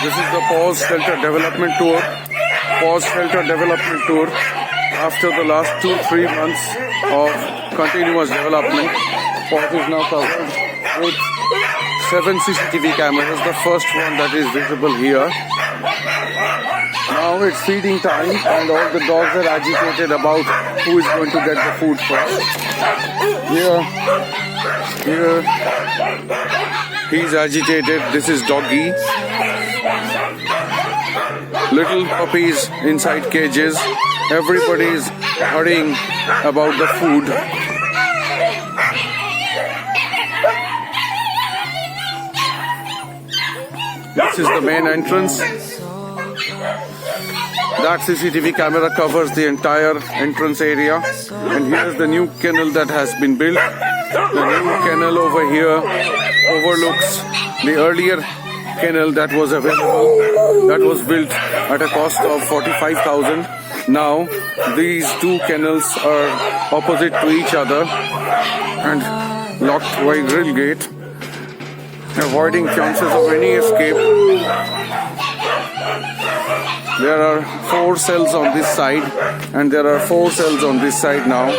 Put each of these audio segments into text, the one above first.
This is the PAWS Shelter Development Tour. PAWS Shelter Development Tour. After the last 2-3 months of continuous development, PAWS is now covered with 7 CCTV cameras. The first one that is visible here. Now it's feeding time and all the dogs are agitated about who is going to get the food first. Here, he's agitated. This is doggy. Little puppies inside cages. Everybody is hurrying about the food. This is the main entrance. That CCTV camera covers the entire entrance area. And here's the new kennel that has been built. The new kennel over here overlooks the earlier kennel that was available, that was built at a cost of 45,000. Now these two kennels are opposite to each other and locked by grill gate, avoiding chances of any escape. There are 4 cells on this side and there are 4 cells on this side now,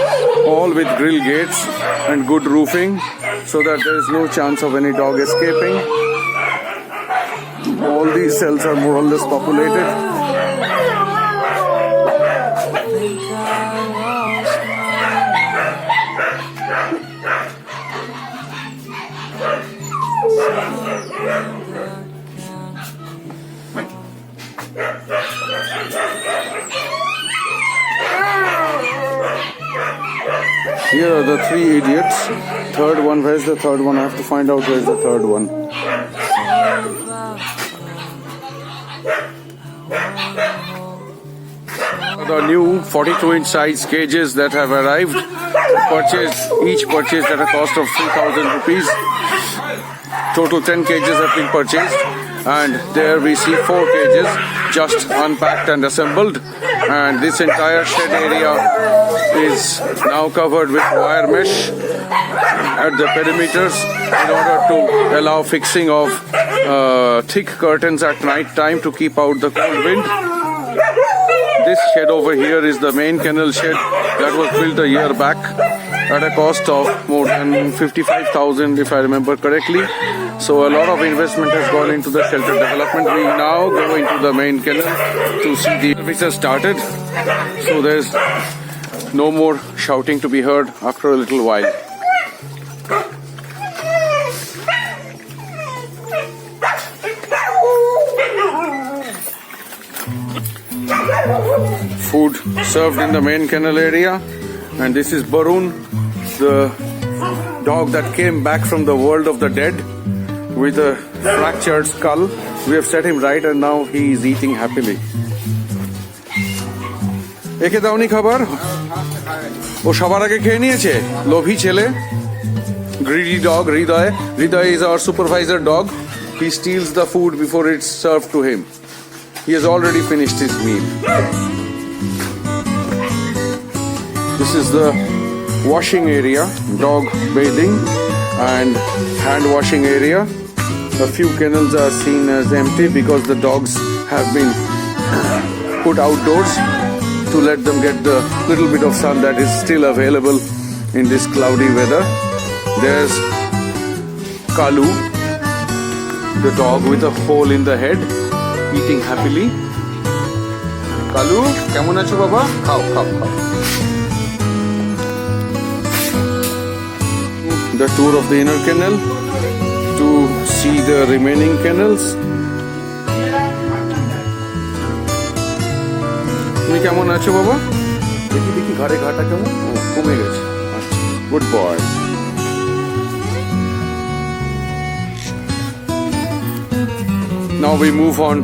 all with grill gates and good roofing so that there is no chance of any dog escaping. All these cells are more or less populated. Here are the 3 idiots. Third one, where's the third one? I have to find out where's the third one. The new 42-inch size cages that have arrived, each purchased at a cost of 3,000 rupees. Total 10 cages have been purchased, and there we see 4 cages just unpacked and assembled. And this entire shed area is now covered with wire mesh at the perimeters in order to allow fixing of thick curtains at night time to keep out the cold wind. This shed over here is the main kennel shed that was built a year back at a cost of more than 55,000 if I remember correctly. So a lot of investment has gone into the shelter development. We now go into the main kennel to see the services started. So there's no more shouting to be heard after a little while. Food served in the main kennel area, and this is Barun, the dog that came back from the world of the dead with a fractured skull. We have set him right and now he is eating happily. একে দাওনি খাবার? ও সবার আগে খেয়ে নিয়েছে, লোভী ছেলে। Greedy dog, Hriday. Hriday is our supervisor dog. He steals the food before it's served to him. He has already finished his meal. This is the washing area, dog bathing and hand washing area. A few kennels are seen as empty because the dogs have been put outdoors to let them get the little bit of sun that is still available in this cloudy weather. There's Kalu, the dog with a hole in the head, eating happily. Kalu, kemon acho baba? Khao, khao, khao. The tour of the inner kennel to see the remaining kennels. তুমি কেমন আছো বাবা? দেখি দেখি ঘাড়ে ঘাটা কেমন? কমে গেছে। Good boy. Now we move on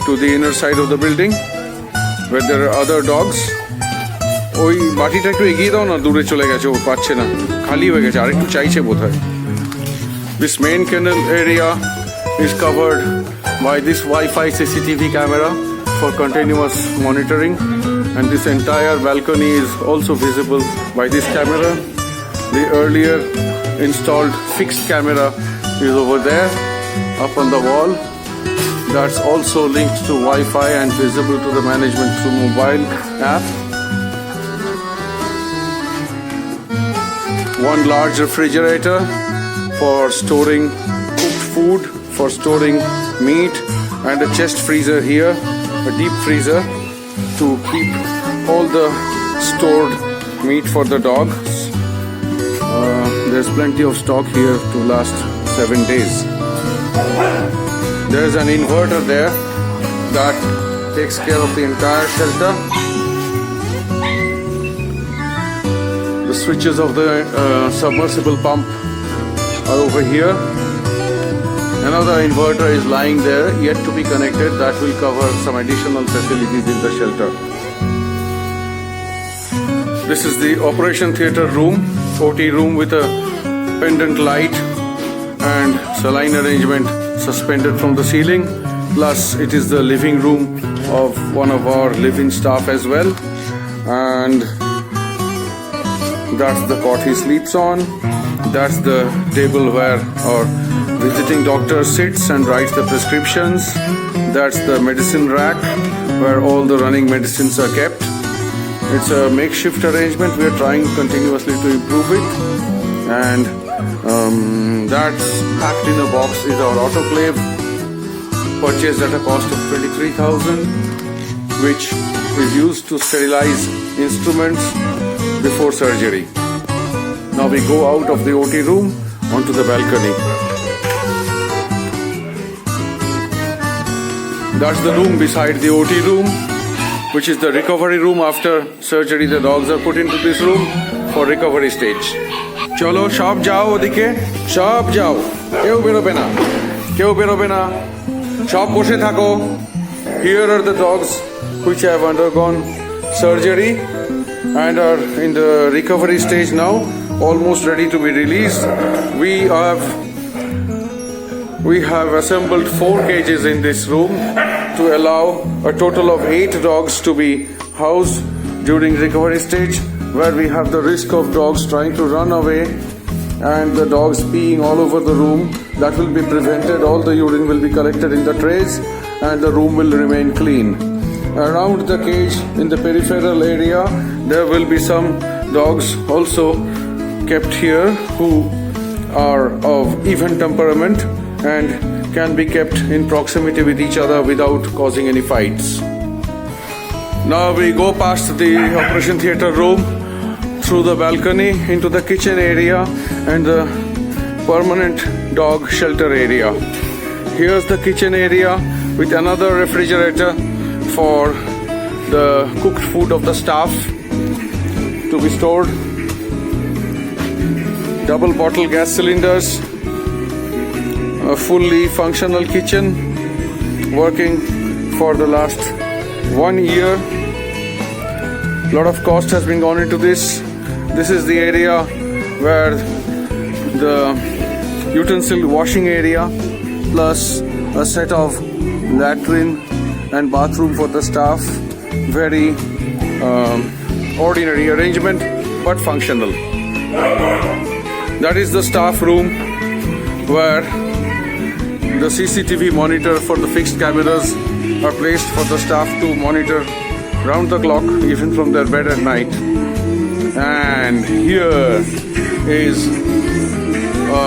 to the inner side of the building where there are other dogs. ওই বাটিটা একটু এগিয়ে দাও না, দূরে চলে গেছে, ও পাচ্ছে না, খালি হয়ে গেছে, আরেকটু চাইছে বোধহয়। This main kennel area is covered by this Wi-Fi CCTV camera for continuous monitoring, and this entire balcony is also visible by this camera. The earlier installed fixed camera is over there up on the wall. That's also linked to Wi-Fi and visible to the management through mobile app. One large refrigerator for storing cooked food, for storing meat, and a chest freezer here, a deep freezer to keep all the stored meat for the dogs. There's plenty of stock here to last 7 days. There's an inverter there that takes care of the entire shelter. The switches of the submersible pump are over here. Another inverter is lying there, yet to be connected. That will cover some additional facilities in the shelter. This is the operation theatre room, OT room with a pendant light and saline arrangement suspended from the ceiling. Plus, it is the living room of one of our living staff as well. And that's the cot he sleeps on. That's the table where our visiting doctor sits and writes the prescriptions. That's the medicine rack where all the running medicines are kept. It's a makeshift arrangement. We are trying continuously to improve it. And that's packed in a box is our autoclave, purchased at a cost of 23,000, which is used to sterilize instruments before surgery. Now we go out of the OT room onto the balcony. That's the room beside the OT room, which is the recovery room. After surgery, the dogs are put into this room for recovery stage. চলো সব যাও ওদিকে, সব যাও, কেউ বেরোবে না, কেউ বেরোবে না, সব বসে থাকো. Here are the dogs which have undergone surgery and are in the recovery stage now, almost ready to be released. We have assembled 4 cages in this room to allow a total of 8 dogs to be housed during recovery stage, where we have the risk of dogs trying to run away and the dogs peeing all over the room. That will be prevented. All the urine will be collected in the trays and the room will remain clean. Around the cage in the peripheral area, there will be some dogs also kept here who are of even temperament and can be kept in proximity with each other without causing any fights. Now we go past the operation theatre room, through the balcony into the kitchen area and the permanent dog shelter area. Here's the kitchen area with another refrigerator for the cooked food of the staff to be stored. Double bottle gas cylinders, a fully functional kitchen working for the last 1 year. A lot of cost has been gone into this. This is the area where the utensil washing area plus a set of latrine and bathroom for the staff. Very ordinary arrangement but functional. That is the staff room where the CCTV monitor for the fixed cameras are placed for the staff to monitor round the clock, even from their bed at night. And here is a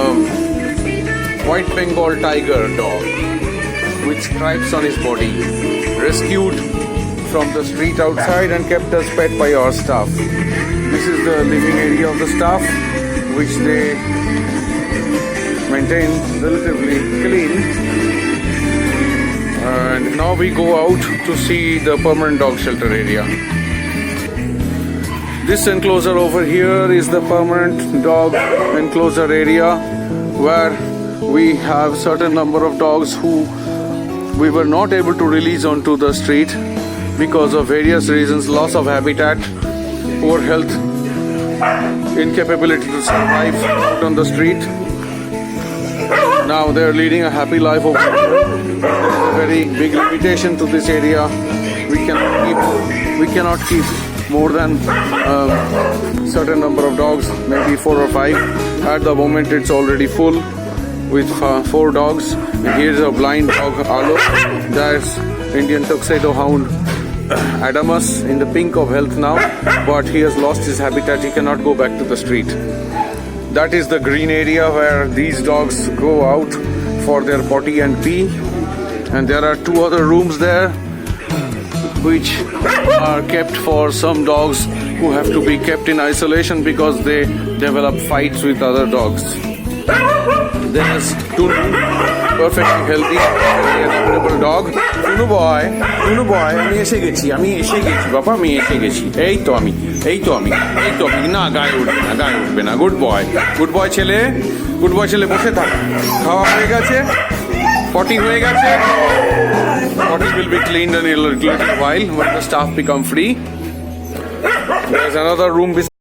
white Bengal tiger dog with stripes on his body, rescued from the street outside and kept as pet by our staff. This is the living area of the staff, which they maintain relatively clean. And now we go out to see the permanent dog shelter area. This enclosure over here is the permanent dog enclosure area, where we have certain number of dogs who we were not able to release onto the street because of various reasons: loss of habitat, poor health, incapability to survive out on the street. Now they're leading a happy life over here. There's a very big limitation to this area. We cannot keep more than certain number of dogs, maybe 4 or 5. At the moment it's already full. with 4 dogs. And here's a blind dog, Alo. There's Indian Tuxedo Hound, Adamus, in the pink of health now, but he has lost his habitat. He cannot go back to the street. That is the green area where these dogs go out for their potty and pee. And there are 2 other rooms there which are kept for some dogs who have to be kept in isolation because they develop fights with other dogs. There's Tunu, perfectly healthy, very adorable dog. Tunu boy, আমি এসে গেছি বাবা, আমি এসে গেছি। এই তো আমি না, গায়ে উঠবে না। গুড বয় ছেলে, বসে থাক। খাওয়া হয়ে গেছে, পটি হয়ে গেছে। Potty will be cleaned in a little while when the staff become free. There's another room